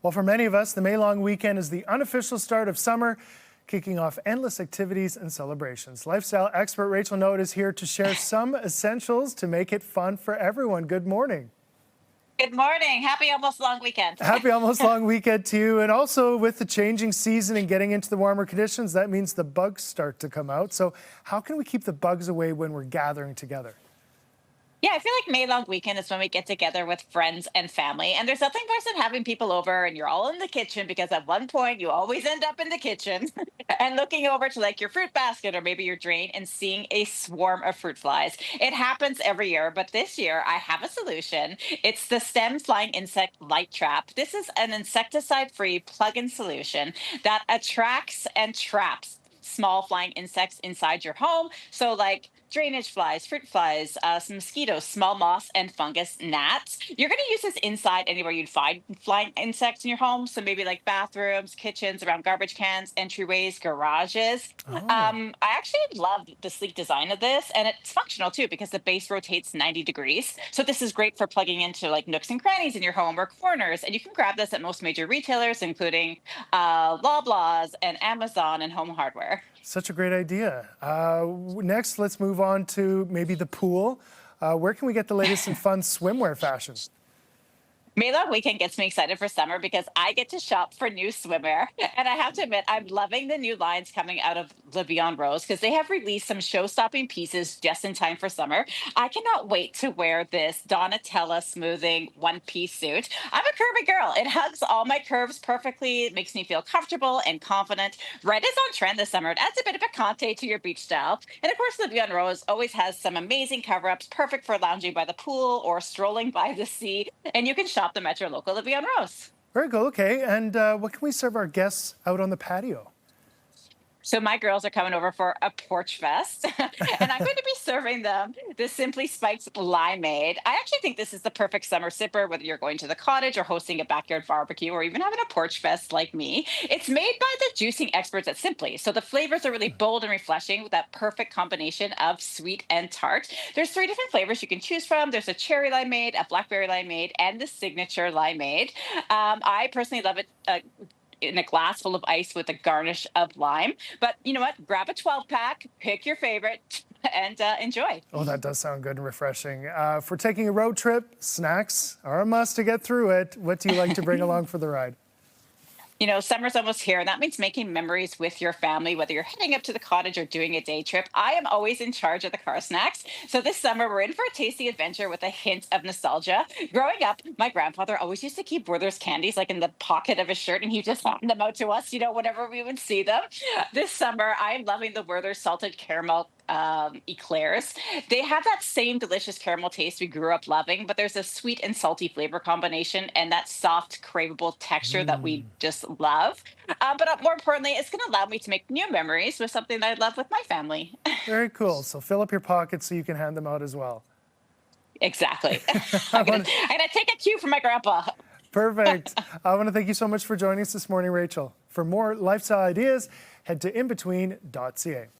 Well, for many of us, the May long weekend is the unofficial start of summer, kicking off endless activities and celebrations. Lifestyle expert Rachel Naud is here to share some essentials to make it fun for everyone. Good morning. Good morning. Happy almost long weekend. Happy almost long weekend to you. And also with the changing season and getting into the warmer conditions, that means the bugs start to come out. So how can we keep the bugs away when we're gathering together? Yeah, I feel like May long weekend is when we get together with friends and family. And there's nothing worse than having people over and you're all in the kitchen because at one point you always end up in the kitchen and looking over to like your fruit basket or maybe your drain and seeing a swarm of fruit flies. It happens every year, but this year I have a solution. It's the stem flying insect light trap. This is an insecticide free plug in solution that attracts and traps small flying insects inside your home. So, like drainage flies, fruit flies, some mosquitoes, small moths, and fungus gnats. You're going to use this inside anywhere you'd find flying insects in your home. So, maybe like bathrooms, kitchens, around garbage cans, entryways, garages. Oh, I actually love the sleek design of this, and it's functional too because the base rotates 90 degrees. So, this is great for plugging into like nooks and crannies in your home or corners. And you can grab this at most major retailers, including Loblaws and Amazon and Home Hardware. such a great idea. Next, let's move on to maybe the pool. Where can we get the latest and fun swimwear fashion? May long weekend gets me excited for summer because I get to shop for new swimwear. And I have to admit, I'm loving the new lines coming out of Le Beyond Rose because they have released some show-stopping pieces just in time for summer. I cannot wait to wear this Donatella smoothing one-piece suit. I'm a curvy girl. It hugs all my curves perfectly. It makes me feel comfortable and confident. Red is on trend this summer. It adds a bit of picante to your beach style. And of course, Le Beyond Rose always has some amazing cover-ups, perfect for lounging by the pool or strolling by the sea. And you can shop them at your local Le Beyond Rose. Very good. Okay. And what can we serve our guests out on the patio? So my girls are coming over for a porch fest, and I'm going to be serving them the Simply Spiked limeade. I actually think this is the perfect summer sipper, whether you're going to the cottage or hosting a backyard barbecue or even having a porch fest like me. It's made by the juicing experts at Simply, so the flavors are really bold and refreshing with that perfect combination of sweet and tart. There's 3 different flavors you can choose from. There's a cherry limeade, a blackberry limeade, and the signature limeade. I personally love it. In a glass full of ice with a garnish of lime. But you know what? Grab a 12 pack, pick your favorite, and enjoy. Oh, that does sound good and refreshing. For taking a road trip, snacks are a must to get through it. What do you like to bring along for the ride? You know, summer's almost here, and that means making memories with your family, whether you're heading up to the cottage or doing a day trip. I am always in charge of the car snacks. So this summer, we're in for a tasty adventure with a hint of nostalgia. Growing up, my grandfather always used to keep Werther's candies like in the pocket of his shirt, and he just handed them out to us, whenever we would see them. This summer, I'm loving the Werther's salted caramel eclairs. They have that same delicious caramel taste we grew up loving, but there's a sweet and salty flavor combination and that soft, craveable texture that we just love. But more importantly, it's going to allow me to make new memories with something that I love with my family. Very cool. So fill up your pockets so you can hand them out as well. Exactly. I I'm wanna- gonna take a cue from my grandpa. Perfect. I want to thank you so much for joining us this morning, Rachel. For more lifestyle ideas, head to inbetween.ca.